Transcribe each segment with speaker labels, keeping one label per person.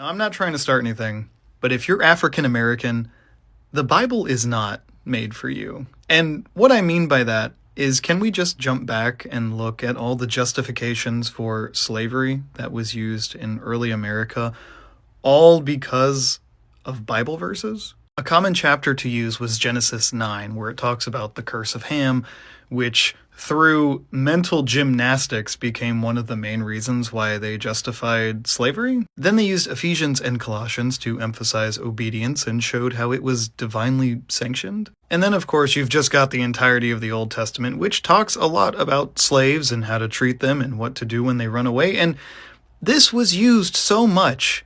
Speaker 1: Now, I'm not trying to start anything, but if you're African American, the Bible is not made for you. And what I mean by that is, can we just jump back and look at all the justifications for slavery that was used in early America, all because of Bible verses? A common chapter to use was Genesis 9, where it talks about the curse of Ham, which through mental gymnastics became one of the main reasons why they justified slavery. Then they used Ephesians and Colossians to emphasize obedience and showed how it was divinely sanctioned. And then, of course, you've just got the entirety of the Old Testament, which talks a lot about slaves and how to treat them and what to do when they run away. And this was used so much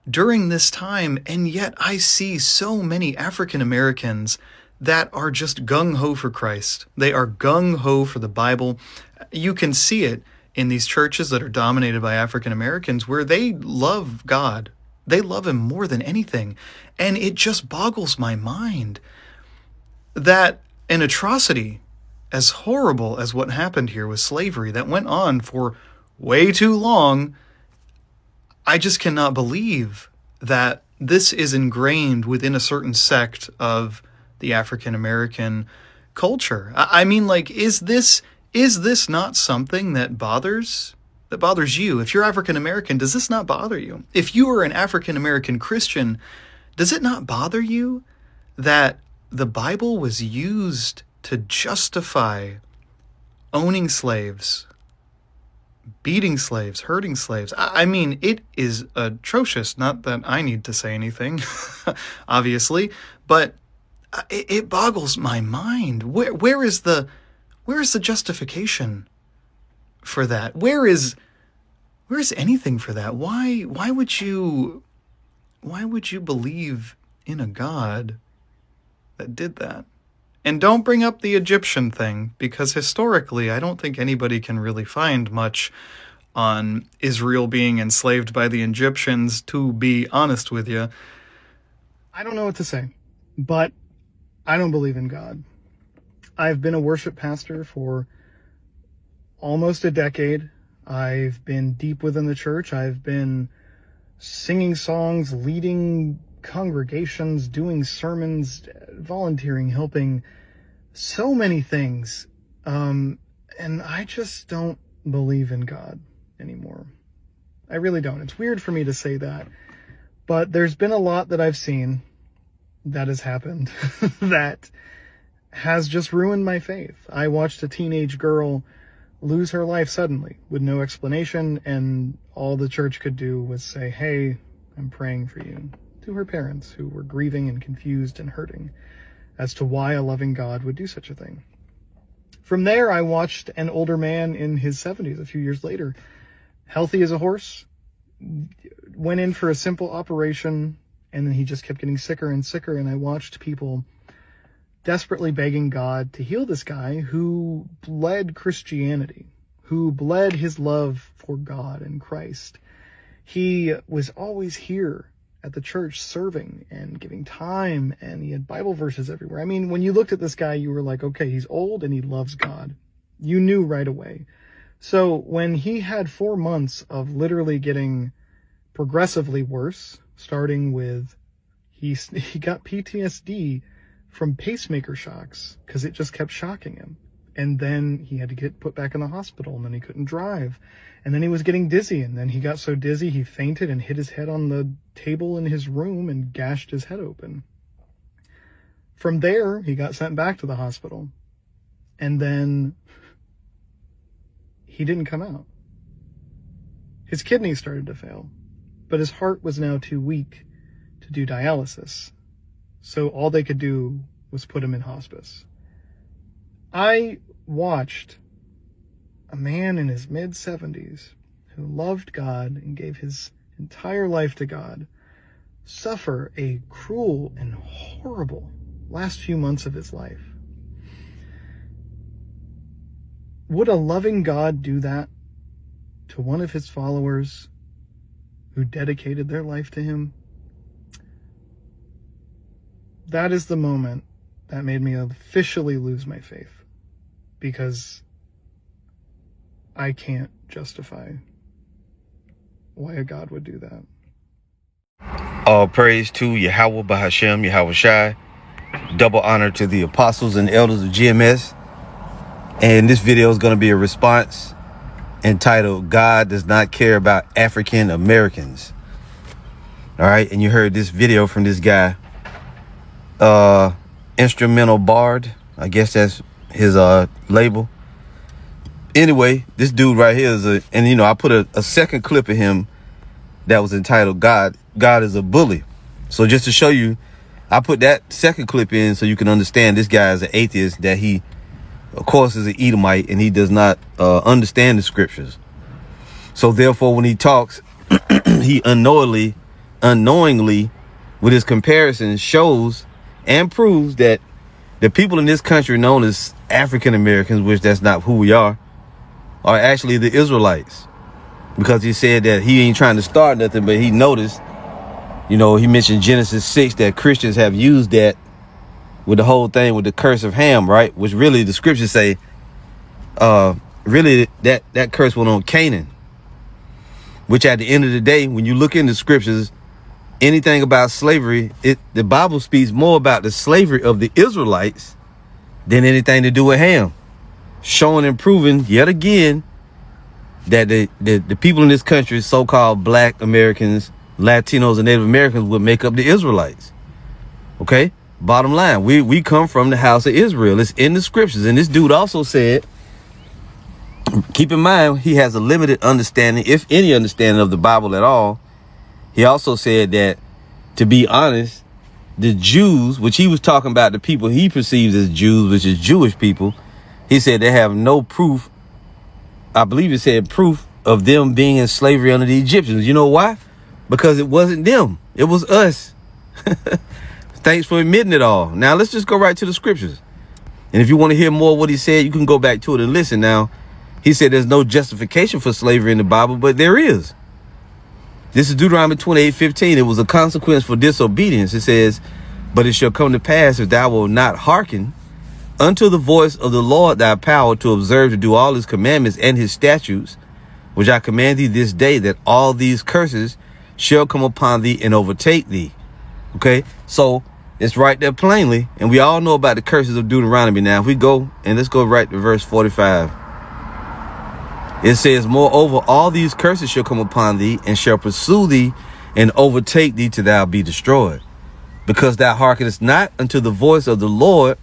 Speaker 1: during this time, and yet I see so many African Americans that are just gung-ho for Christ. They are gung-ho for the Bible. You can see it in these churches that are dominated by African Americans, where they love God. They love him more than anything. And it just boggles my mind that an atrocity as horrible as what happened here with slavery that went on for way too long, I just cannot believe that this is ingrained within a certain sect of the African American culture. I mean, like, is this not something that bothers you? If you're African American, does this not bother you? If you are an African American Christian, does it not bother you that the Bible was used to justify owning slaves, beating slaves, hurting slaves? I mean, it is atrocious. Not that I need to say anything, obviously, but it boggles my mind. Where is the justification for that? Where is anything for that? Why would you believe in a God that did that? And don't bring up the Egyptian thing, because historically I don't think anybody can really find much on Israel being enslaved by the Egyptians, to be honest with you.
Speaker 2: I don't know what to say, but I don't believe in God. I've been a worship pastor for almost a decade. I've been deep within the church. I've been singing songs, leading congregations, doing sermons, volunteering, helping, so many things. And I just don't believe in God anymore. I really don't. It's weird for me to say that, but there's been a lot that I've seen that has happened that has just ruined my faith. I watched a teenage girl lose her life suddenly with no explanation, and all the church could do was say, "Hey, I'm praying for you," to her parents, who were grieving and confused and hurting as to why a loving God would do such a thing. From there, I watched an older man in his 70s a few years later, healthy as a horse, went in for a simple operation, and then he just kept getting sicker and sicker, and I watched people desperately begging God to heal this guy who bled Christianity, who bled his love for God and Christ. He was always here at the church serving and giving time, and he had Bible verses everywhere. I mean, when you looked at this guy, you were like, okay, he's old and he loves God. You knew right away. So when he had 4 months of literally getting progressively worse, starting with he got PTSD from pacemaker shocks because it just kept shocking him. And then he had to get put back in the hospital, and then he couldn't drive. And then he was getting dizzy, and then he got so dizzy he fainted and hit his head on the table in his room and gashed his head open. From there, he got sent back to the hospital. And then he didn't come out. His kidneys started to fail, but his heart was now too weak to do dialysis. So all they could do was put him in hospice. I watched a man in his mid-70s who loved God and gave his entire life to God suffer a cruel and horrible last few months of his life. Would a loving God do that to one of his followers who dedicated their life to him? That is the moment that made me officially lose my faith, because I can't justify why a God would do that.
Speaker 3: All praise to Yahweh Bahashem, Yahweh Shai. Double honor to the apostles and elders of GMS. And this video is going to be a response entitled, God Does Not Care About African Americans. All right. And you heard this video from this guy, Instrumental Bard. I guess that's his label. Anyway, this dude right here is I put a second clip of him that was entitled God is a Bully. So just to show you, I put that second clip in so you can understand this guy is an atheist, that he, of course, is an Edomite, and he does not understand the scriptures. So therefore, when he talks, he unknowingly, with his comparisons, shows and proves that the people in this country known as African Americans, which that's not who we are actually the Israelites. Because he said that he ain't trying to start nothing, but he noticed, he mentioned Genesis 6, that Christians have used that with the whole thing with the curse of Ham, right? Which really the scriptures say, really that curse went on Canaan. Which at the end of the day, when you look in the scriptures, anything about slavery, the Bible speaks more about the slavery of the Israelites than anything to do with Ham. Showing and proving yet again that the people in this country, so-called Black Americans, Latinos, and Native Americans, would make up the Israelites. Okay? Bottom line, we come from the house of Israel. It's in the scriptures. And this dude also said, keep in mind, he has a limited understanding, if any understanding, of the Bible at all. He also said that, to be honest, the Jews, which he was talking about, the people he perceives as Jews, which is Jewish people, he said they have no proof. I believe it said proof of them being in slavery under the Egyptians. You know why? Because it wasn't them. It was us. Thanks for admitting it all. Now, let's just go right to the scriptures. And if you want to hear more of what he said, you can go back to it and listen. Now, he said there's no justification for slavery in the Bible, but there is. This is Deuteronomy 28:15. It was a consequence for disobedience. It says, but it shall come to pass, if thou wilt not hearken unto the voice of the Lord thy power, to observe to do all his commandments and his statutes, which I command thee this day, that all these curses shall come upon thee and overtake thee. Okay, so it's right there plainly, and we all know about the curses of Deuteronomy. Now, if we go, and let's go right to verse 45. It says, moreover, all these curses shall come upon thee, and shall pursue thee, and overtake thee, till thou be destroyed, because thou hearkenest not unto the voice of the Lord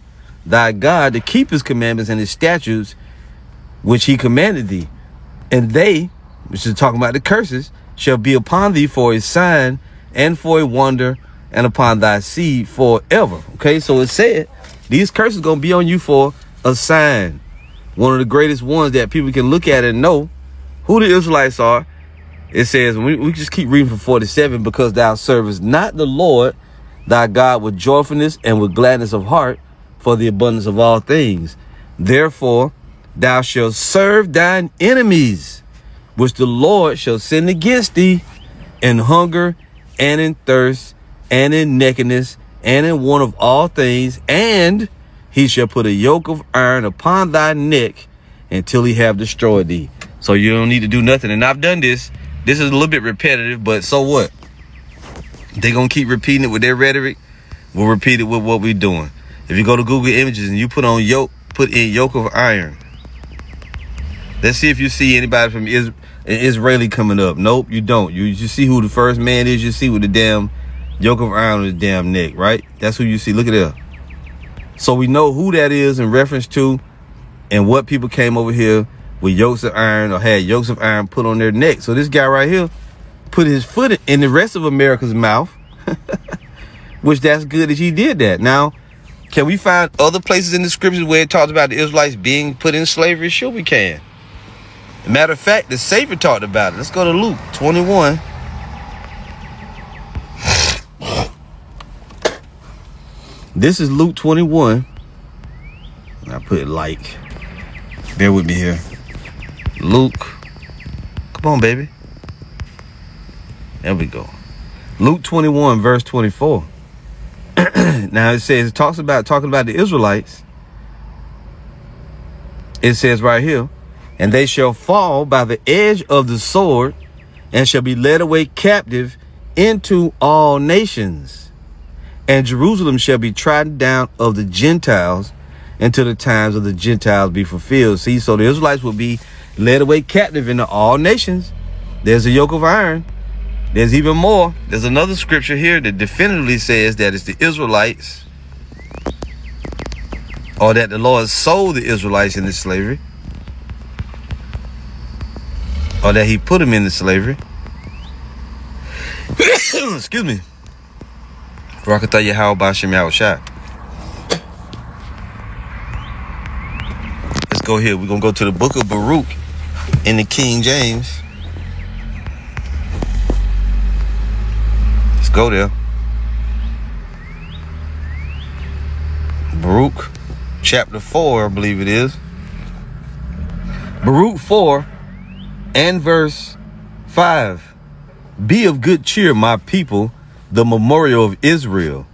Speaker 3: thy God, to keep his commandments and his statutes, which he commanded thee. And they, which is talking about the curses, shall be upon thee for a sign and for a wonder, and upon thy seed forever. Okay, so it said these curses going to be on you for a sign. One of the greatest ones that people can look at and know who the Israelites are. It says, we just keep reading from 47, because thou servest not the Lord thy God with joyfulness and with gladness of heart, for the abundance of all things. Therefore, thou shalt serve thine enemies, which the Lord shall send against thee, in hunger and in thirst and in nakedness and in want of all things. And he shall put a yoke of iron upon thy neck until he have destroyed thee. So you don't need to do nothing. And I've done this. This is a little bit repetitive, but so what? They're going to keep repeating it with their rhetoric. We'll repeat it with what we're doing. If you go to Google Images and you put in yoke of iron. Let's see if you see anybody from Israeli coming up. Nope, you don't. You see who the first man is. You see with the damn yoke of iron on his damn neck, right? That's who you see. Look at that. So we know who that is in reference to, and what people came over here with yokes of iron, or had yokes of iron put on their neck. So this guy right here put his foot in the rest of America's mouth, which that's good that he did that. Now, can we find other places in the scriptures where it talks about the Israelites being put in slavery? Sure, we can. Matter of fact, the Savior talked about it. Let's go to Luke 21. This is Luke 21. I put it like. Bear with me here. Luke. Come on, baby. There we go. Luke 21, verse 24. Now it says, talking about the Israelites. It says right here, and they shall fall by the edge of the sword, and shall be led away captive into all nations, and Jerusalem shall be trodden down of the Gentiles until the times of the Gentiles be fulfilled. See, so the Israelites will be led away captive into all nations. There's a yoke of iron. There's even more. There's another scripture here that definitively says that it's the Israelites, or that the Lord sold the Israelites into slavery, or that he put them into slavery. Excuse me. Rakatha how about Shem Shai. Let's go here. We're going to go to the book of Baruch in the King James. Let's go there. Baruch chapter 4, I believe it is. Baruch 4 and verse 5. Be of good cheer, my people, the memorial of Israel.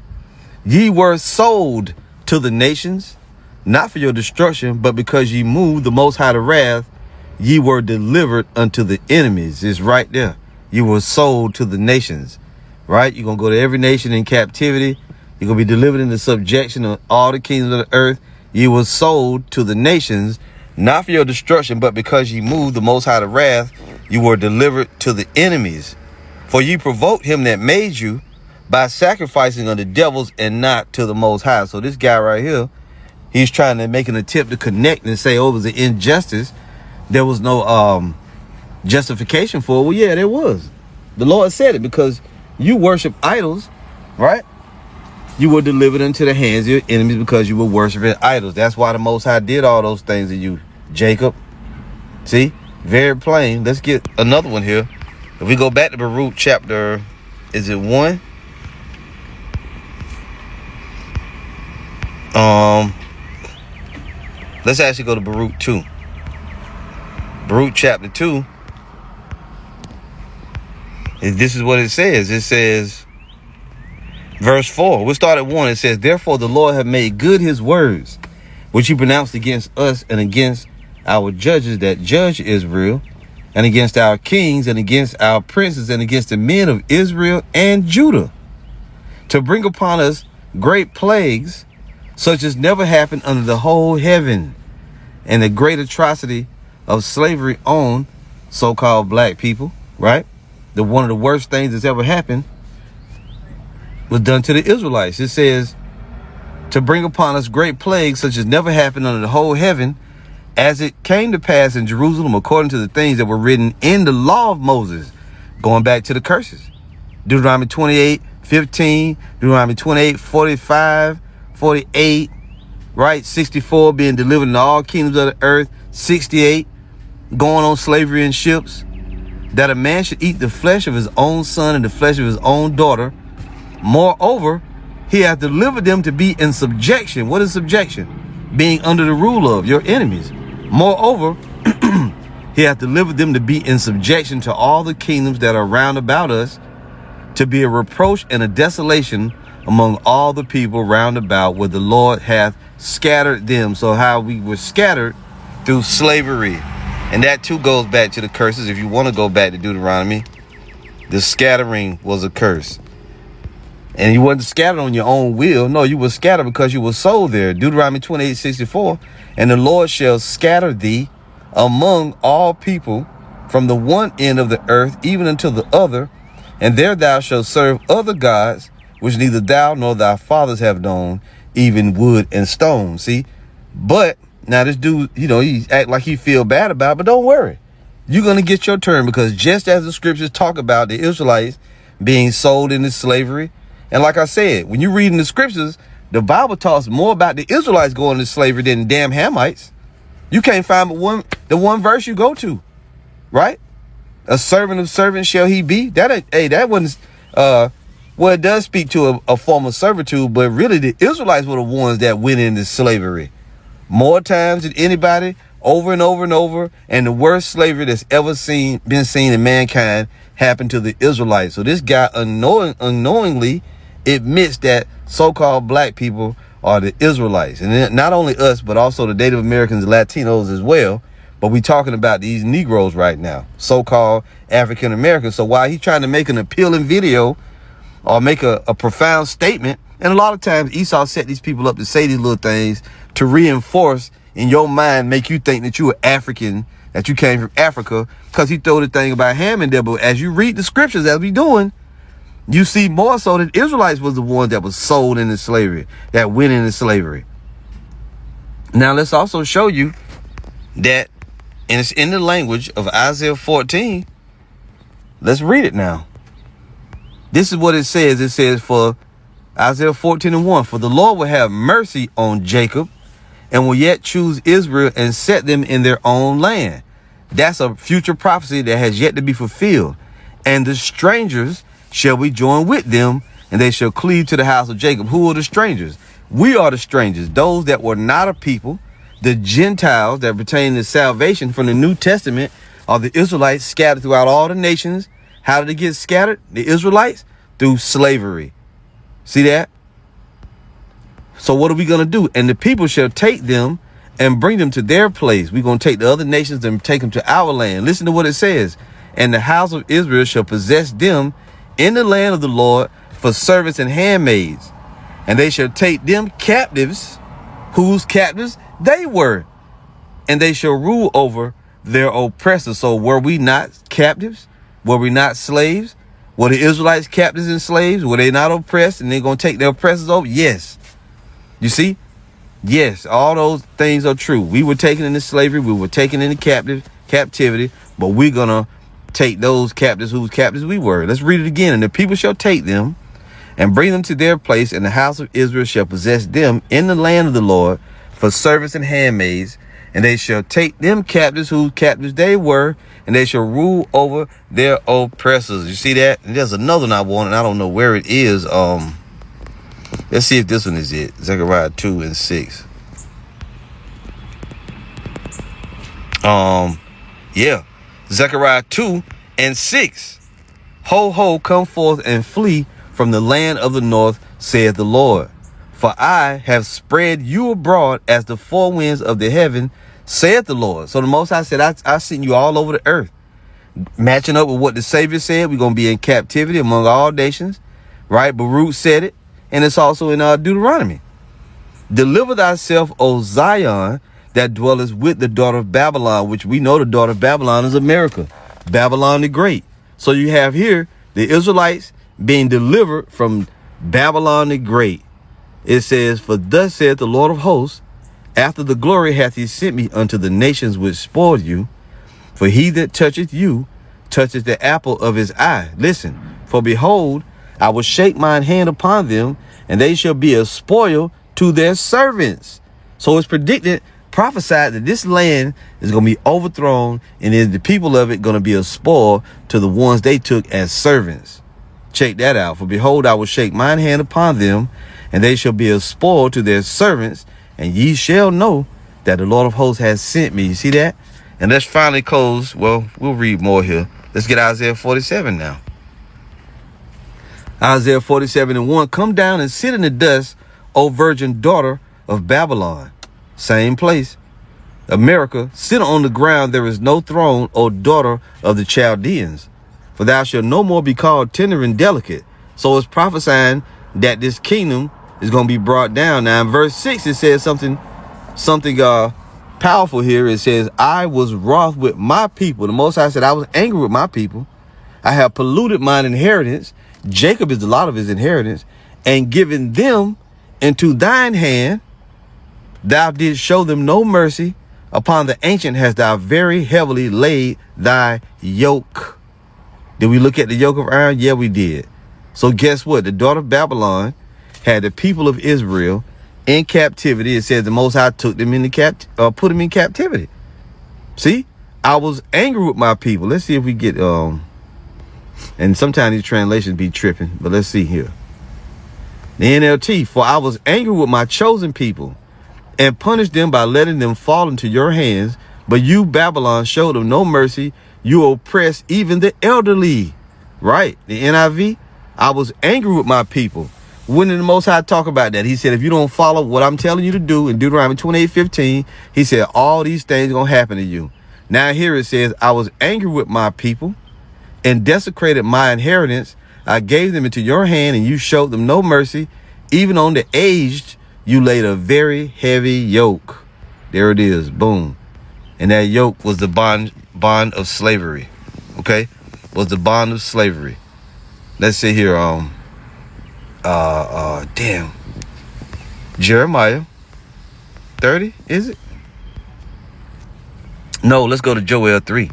Speaker 3: Ye were sold to the nations, not for your destruction, but because ye moved the Most High to wrath, ye were delivered unto the enemies. It's right there. You were sold to the nations, right? You're going to go to every nation in captivity. You're going to be delivered into subjection of all the kingdoms of the earth. You were sold to the nations, not for your destruction, but because ye moved the Most High to wrath, you were delivered to the enemies. For ye provoked him that made you by sacrificing unto devils and not to the Most High. So this guy right here, he's trying to make an attempt to connect and say, oh, it was an injustice. There was no justification for it. Well, yeah, there was. The Lord said it, because you worship idols, right? You were delivered into the hands of your enemies because you were worshiping idols. That's why the Most High did all those things to you, Jacob. See, very plain. Let's get another one here. If we go back to Baruch chapter, is it 1? Let's actually go to Baruch 2. Baruch chapter 2. This is what it says. It says, verse 4. We'll start at 1. It says, therefore the Lord hath made good his words, which he pronounced against us and against our judges that judge Israel, and against our kings, and against our princes, and against the men of Israel and Judah, to bring upon us great plagues, such as never happened under the whole heaven, and the great atrocity of slavery on so-called black people, right? One of the worst things that's ever happened was done to the Israelites. It says, to bring upon us great plagues, such as never happened under the whole heaven, as it came to pass in Jerusalem, according to the things that were written in the law of Moses, going back to the curses. Deuteronomy 28:15, Deuteronomy 28:45, 48, right? 64, being delivered in all kingdoms of the earth. 68, going on slavery in ships. That a man should eat the flesh of his own son and the flesh of his own daughter. Moreover, he hath delivered them to be in subjection. What is subjection? Being under the rule of your enemies. Moreover, he hath delivered them to be in subjection to all the kingdoms that are round about us, to be a reproach and a desolation among all the people round about, where the Lord hath scattered them. So how we were scattered through slavery. And that too goes back to the curses. If you want to go back to Deuteronomy, the scattering was a curse. And you wasn't scattered on your own will. No, you were scattered because you were sold there. Deuteronomy 28:64. And the Lord shall scatter thee among all people from the one end of the earth even unto the other. And there thou shalt serve other gods, which neither thou nor thy fathers have known, even wood and stone. See? But now this dude, he act like he feel bad about it, but don't worry. You're going to get your turn, because just as the scriptures talk about the Israelites being sold into slavery, and like I said, when you read in the scriptures, the Bible talks more about the Israelites going into slavery than the damn Hamites. You can't find the one verse you go to, right? A servant of servants shall he be. That wasn't, well, it does speak to a form of servitude, but really the Israelites were the ones that went into slavery more times than anybody, over and over and over. And the worst slavery that's ever been seen in mankind happened to the Israelites. So this guy unknowingly admits that so-called black people are the Israelites. And not only us, but also the Native Americans, Latinos as well. But we talking about these Negroes right now, so-called African Americans. So while he's trying to make an appealing video or make a profound statement, and a lot of times Esau set these people up to say these little things to reinforce in your mind, make you think that you are African, that you came from Africa, because he throw the thing about Ham in there. But as you read the scriptures, as we doing, you see more so that Israelites was the ones that was sold into slavery, that went into slavery. Now let's also show you that, and it's in the language of Isaiah 14. Let's read it now. This is what it says. It says, for Isaiah 14:1, for the Lord will have mercy on Jacob and will yet choose Israel and set them in their own land. That's a future prophecy that has yet to be fulfilled. And the strangers shall be joined with them, and they shall cleave to the house of Jacob. Who are the strangers? We are the strangers, those that were not a people. The Gentiles that pertain to salvation from the New Testament are the Israelites scattered throughout all the nations. How did they get scattered? The Israelites? Through slavery. See that? So what are we going to do? And the people shall take them and bring them to their place. We're going to take the other nations and take them to our land. Listen to what it says. And the house of Israel shall possess them in the land of the Lord for servants and handmaids. And they shall take them captives, whose captives they were, and they shall rule over their oppressors. So were we not captives? Were we not slaves? Were the Israelites captives and slaves? Were they not oppressed and they're going to take their oppressors over? Yes. You see? Yes, all those things are true. We were taken into slavery. We were taken into captivity, but we're going to take those captives whose captives we were. Let's read it again. And the people shall take them and bring them to their place, and the house of Israel shall possess them in the land of the Lord for servants and handmaids, and they shall take them captives whose captives they were, and they shall rule over their oppressors. You see that? And there's another one I want, and I don't know where it is. Let's see if this one is it. Zechariah 2:6. Yeah. Zechariah 2:6. Ho, ho, come forth and flee from the land of the north, saith the Lord. For I have spread you abroad as the four winds of the heaven, saith the Lord. So the Most High said, I sent you all over the earth. Matching up with what the Savior said, we're going to be in captivity among all nations. Right? Baruch said it. And it's also in Deuteronomy. Deliver thyself, O Zion, that dwellest with the daughter of Babylon, which we know the daughter of Babylon is America. Babylon the Great. So you have here the Israelites being delivered from Babylon the Great. It says, for thus saith the Lord of hosts, after the glory hath he sent me unto the nations which spoiled you. For he that toucheth you toucheth the apple of his eye. Listen, for behold, I will shake mine hand upon them, and they shall be a spoil to their servants. So it's predicted, prophesied that this land is going to be overthrown, and is the people of it going to be a spoil to the ones they took as servants. Check that out. For behold, I will shake mine hand upon them, and they shall be a spoil to their servants, and ye shall know that the Lord of hosts has sent me. You see that? And let's finally close. Well, we'll read more here. Let's get Isaiah 47 now. Isaiah 47:1. Come down and sit in the dust, O virgin daughter of Babylon. Same place. America, sit on the ground. There is no throne, O daughter of the Chaldeans. For thou shalt no more be called tender and delicate. So it's prophesying that this kingdom is going to be brought down. Now in verse 6, it says something powerful here. It says, I was wroth with my people. The Most High said, I was angry with my people. I have polluted mine inheritance. Jacob is a lot of his inheritance, and given them into thine hand. Thou didst show them no mercy. Upon the ancient hast thou very heavily laid thy yoke. Did we look at the yoke of iron? Yeah, we did. So guess what? The daughter of Babylon had the people of Israel in captivity. It says the Most High took them put them in captivity. See, I was angry with my people. Let's see if we get and sometimes these translations be tripping, but let's see here. The NLT, for I was angry with my chosen people and punished them by letting them fall into your hands. But you, Babylon, showed them no mercy. You oppressed even the elderly. Right. The NIV, I was angry with my people. When did the Most High talk about that? He said, if you don't follow what I'm telling you to do in Deuteronomy 28:15, he said, all these things are going to happen to you. Now here it says, I was angry with my people and desecrated my inheritance. I gave them into your hand, and you showed them no mercy. Even on the aged, you laid a very heavy yoke. There it is. Boom. And that yoke was the bond of slavery. Okay? Was the bond of slavery. Let's see here. Damn. Jeremiah 30, is it? No, let's go to Joel 3.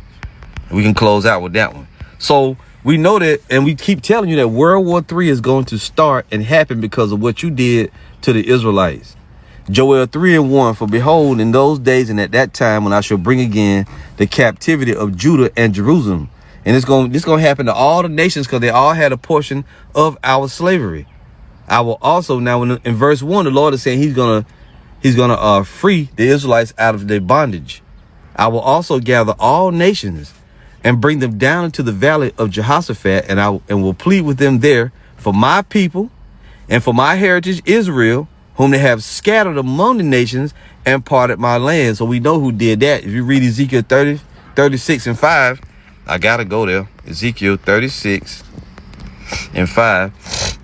Speaker 3: We can close out with that one. So we know that, and we keep telling you that World War III is going to start and happen because of what you did to the Israelites. Joel 3:1, for behold, in those days and at that time when I shall bring again the captivity of Judah and Jerusalem. And this going to happen to all the nations because they all had a portion of our slavery. I will also, now in verse 1, the Lord is saying he's gonna free the Israelites out of their bondage. I will also gather all nations and bring them down into the valley of Jehoshaphat, and will plead with them there for my people and for my heritage Israel, whom they have scattered among the nations and parted my land. So we know who did that. If you read Ezekiel 30, 36 and 5, I gotta go there. Ezekiel 36 and 5.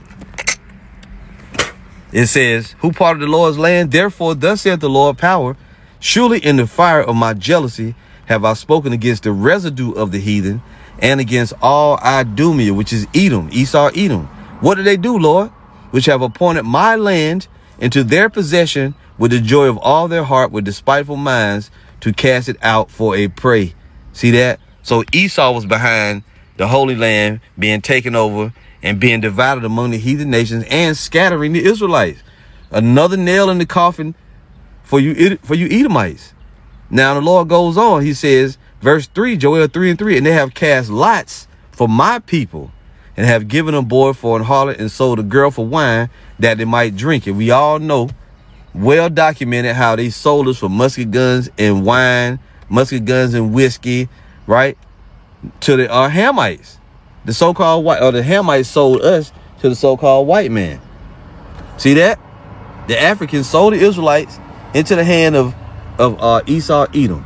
Speaker 3: It says, who parted the Lord's land? Therefore, thus saith the Lord power, surely in the fire of my jealousy have I spoken against the residue of the heathen and against all Idumea, which is Edom, Esau, Edom. What did they do, Lord? Which have appointed my land into their possession with the joy of all their heart, with despiteful minds, to cast it out for a prey. See that? So Esau was behind the Holy Land being taken over and being divided among the heathen nations and scattering the Israelites. Another nail in the coffin for you Edomites. Now the Lord goes on. He says, verse 3, Joel 3:3, and they have cast lots for my people and have given a boy for an harlot and sold a girl for wine that they might drink it. We all know, well documented, how they sold us for musket guns and wine, musket guns and whiskey, right? To the Hamites. The so-called white, or the Hamites sold us to the so-called white man. See that? The Africans sold the Israelites into the hand of Esau, Edom.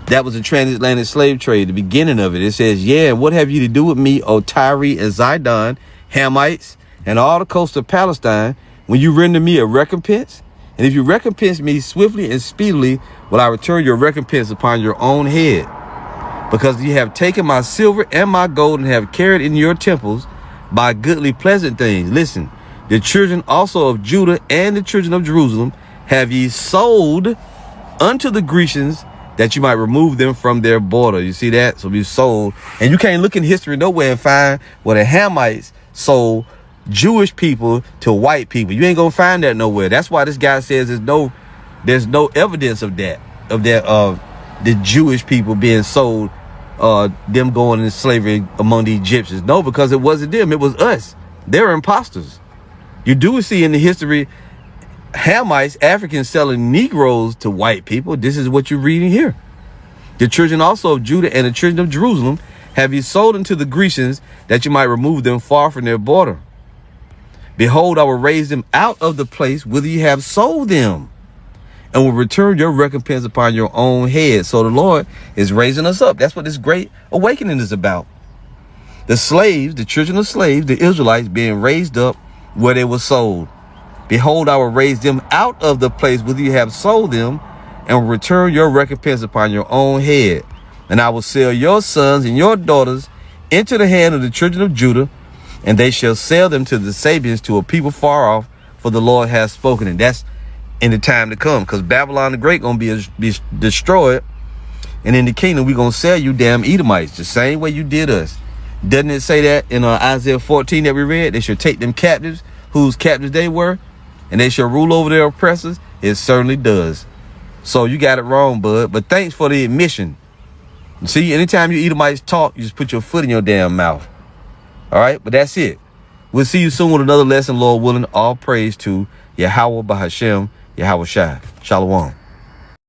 Speaker 3: That was a transatlantic slave trade, the beginning of it. It says, yeah, what have you to do with me, O Tyre and Zidon, Hamites, and all the coast of Palestine, when you render me a recompense? And if you recompense me swiftly and speedily, will I return your recompense upon your own head? Because you have taken my silver and my gold and have carried in your temples by goodly pleasant things. Listen, the children also of Judah and the children of Jerusalem have ye sold unto the Grecians, that you might remove them from their border. You see that? So we sold. And you can't look in history nowhere and find where the Hamites sold Jewish people to white people. You ain't gonna find that nowhere. That's why this guy says there's no evidence of that, the Jewish people being sold, them going into slavery among the Egyptians. No, because it wasn't them, it was us. They're imposters. You do see in the history Hamites, Africans, selling Negroes to white people. This is what you're reading here. The children also of Judah and the children of Jerusalem have you sold unto the Grecians, that you might remove them far from their border. Behold, I will raise them out of the place whither you have sold them, and will return your recompense upon your own head. So the Lord is raising us up. That's what this great awakening is about. The slaves, the children of slaves, the Israelites, being raised up where they were sold. Behold, I will raise them out of the place whither you have sold them, and will return your recompense upon your own head. And I will sell your sons and your daughters into the hand of the children of Judah, and they shall sell them to the Sabians, to a people far off, for the Lord has spoken. And that's in the time to come, because Babylon the Great going to be destroyed. And in the kingdom, we're going to sell you damn Edomites, the same way you did us. Doesn't it say that in Isaiah 14 that we read? They shall take them captives, whose captives they were, and they shall rule over their oppressors. It certainly does. So you got it wrong, bud. But thanks for the admission. See, anytime you Edomites talk, you just put your foot in your damn mouth. All right, but that's it. We'll see you soon with another lesson, Lord willing. All praise to Yahweh Bahashem, Yahweh Shai. Shalom.